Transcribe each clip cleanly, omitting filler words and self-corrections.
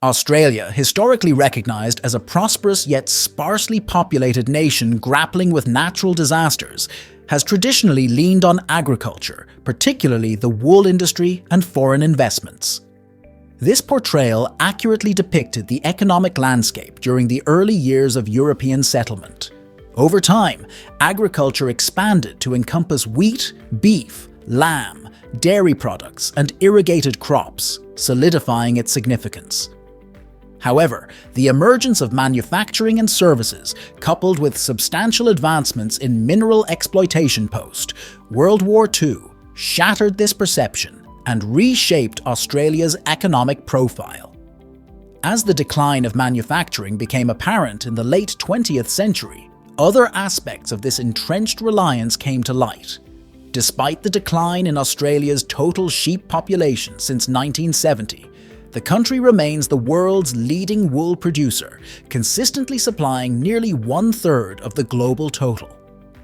Australia, historically recognized as a prosperous yet sparsely populated nation grappling with natural disasters, has traditionally leaned on agriculture, particularly the wool industry and foreign investments. This portrayal accurately depicted the economic landscape during the early years of European settlement. Over time, agriculture expanded to encompass wheat, beef, lamb, dairy products, and irrigated crops, solidifying its significance. However, the emergence of manufacturing and services, coupled with substantial advancements in mineral exploitation post-World War II, shattered this perception and reshaped Australia's economic profile. As the decline of manufacturing became apparent in the late 20th century, other aspects of this entrenched reliance came to light. Despite the decline in Australia's total sheep population since 1970, the country remains the world's leading wool producer, consistently supplying nearly 1/3 of the global total.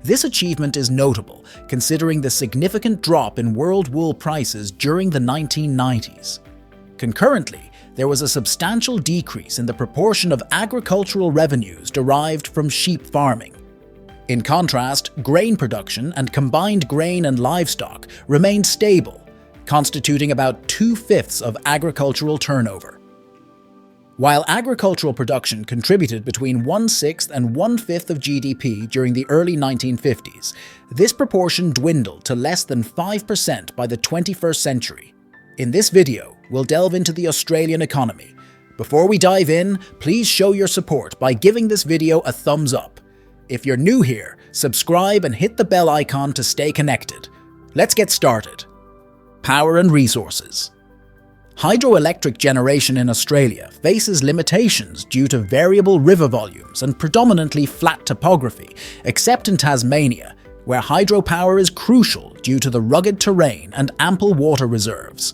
This achievement is notable, considering the significant drop in world wool prices during the 1990s. Concurrently, there was a substantial decrease in the proportion of agricultural revenues derived from sheep farming. In contrast, grain production and combined grain and livestock remained stable, constituting about 2/5 of agricultural turnover. While agricultural production contributed between 1/6 and 1/5 of GDP during the early 1950s, this proportion dwindled to less than 5% by the 21st century. In this video, we'll delve into the Australian economy. Before we dive in, please show your support by giving this video a thumbs up. If you're new here, subscribe and hit the bell icon to stay connected. Let's get started. Power and resources. Hydroelectric generation in Australia faces limitations due to variable river volumes and predominantly flat topography, except in Tasmania, where hydropower is crucial due to the rugged terrain and ample water reserves.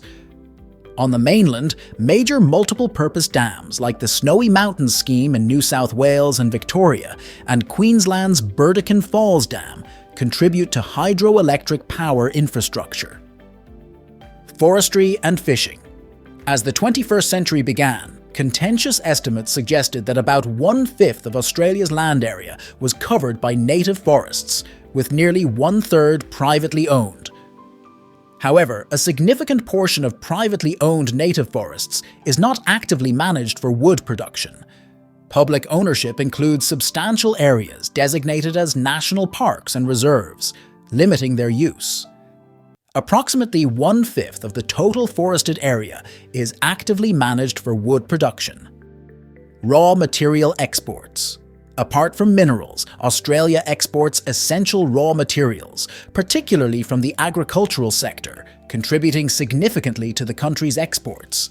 On the mainland, major multiple-purpose dams like the Snowy Mountains scheme in New South Wales and Victoria and Queensland's Burdekin Falls Dam contribute to hydroelectric power infrastructure. Forestry and fishing. As the 21st century began, contentious estimates suggested that about 1/5 of Australia's land area was covered by native forests, with nearly 1/3 privately owned. However, a significant portion of privately owned native forests is not actively managed for wood production. Public ownership includes substantial areas designated as national parks and reserves, limiting their use. Approximately 1/5 of the total forested area is actively managed for wood production. Raw material exports. Apart from minerals, Australia exports essential raw materials, particularly from the agricultural sector, contributing significantly to the country's exports.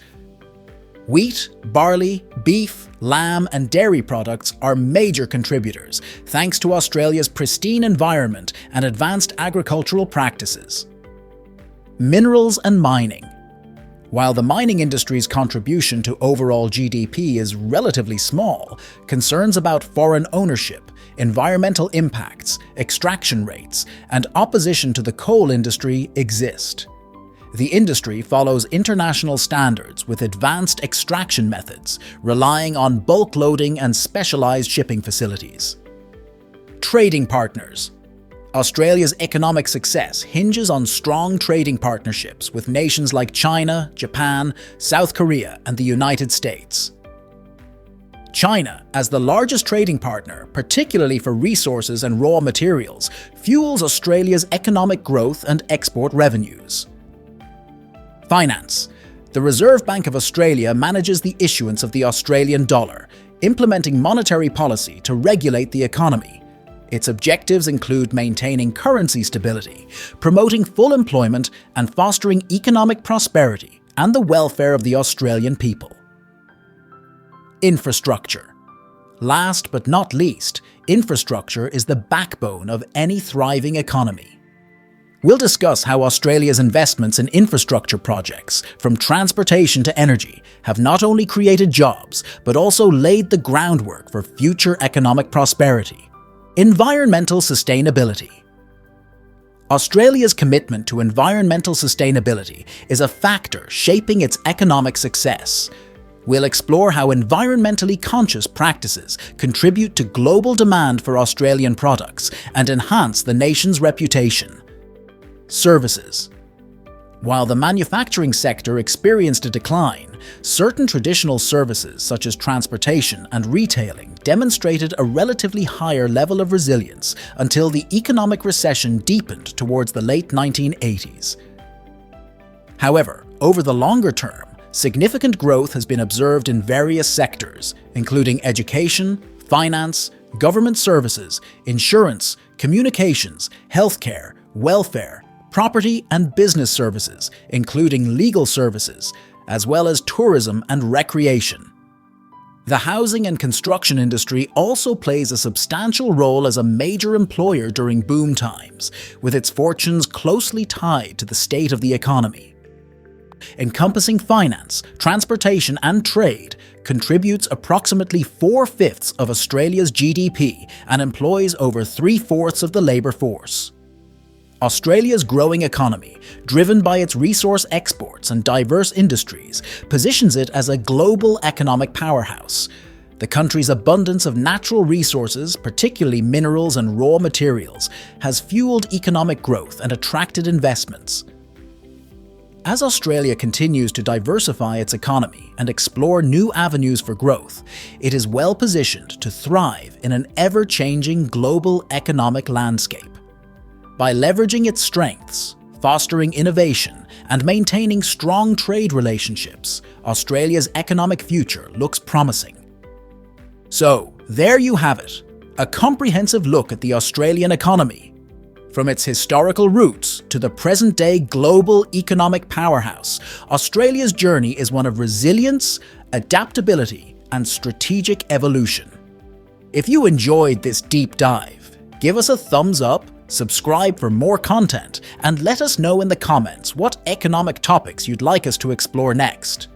Wheat, barley, beef, lamb, and dairy products are major contributors, thanks to Australia's pristine environment and advanced agricultural practices. Minerals and mining. While the mining industry's contribution to overall GDP is relatively small, concerns about foreign ownership, environmental impacts, extraction rates, and opposition to the coal industry exist. The industry follows international standards with advanced extraction methods, relying on bulk loading and specialized shipping facilities. Trading partners. Australia's economic success hinges on strong trading partnerships with nations like China, Japan, South Korea, and the United States. China, as the largest trading partner, particularly for resources and raw materials, fuels Australia's economic growth and export revenues. Finance. The Reserve Bank of Australia manages the issuance of the Australian dollar, implementing monetary policy to regulate the economy. Its objectives include maintaining currency stability, promoting full employment, and fostering economic prosperity and the welfare of the Australian people. Infrastructure. Last but not least, infrastructure is the backbone of any thriving economy. We'll discuss how Australia's investments in infrastructure projects, from transportation to energy, have not only created jobs, but also laid the groundwork for future economic prosperity. Environmental sustainability. Australia's commitment to environmental sustainability is a factor shaping its economic success. We'll explore how environmentally conscious practices contribute to global demand for Australian products and enhance the nation's reputation. Services. While the manufacturing sector experienced a decline, certain traditional services such as transportation and retailing demonstrated a relatively higher level of resilience until the economic recession deepened towards the late 1980s. However, over the longer term, significant growth has been observed in various sectors, including education, finance, government services, insurance, communications, healthcare, welfare, property and business services, including legal services, as well as tourism and recreation. The housing and construction industry also plays a substantial role as a major employer during boom times, with its fortunes closely tied to the state of the economy. Encompassing finance, transportation and trade, contributes approximately 4/5 of Australia's GDP and employs over 3/4 of the labour force. Australia's growing economy, driven by its resource exports and diverse industries, positions it as a global economic powerhouse. The country's abundance of natural resources, particularly minerals and raw materials, has fueled economic growth and attracted investments. As Australia continues to diversify its economy and explore new avenues for growth, it is well positioned to thrive in an ever-changing global economic landscape. By leveraging its strengths, fostering innovation, and maintaining strong trade relationships, Australia's economic future looks promising. So, there you have it, a comprehensive look at the Australian economy. From its historical roots to the present-day global economic powerhouse, Australia's journey is one of resilience, adaptability, and strategic evolution. If you enjoyed this deep dive, give us a thumbs up, subscribe for more content, and let us know in the comments what economic topics you'd like us to explore next.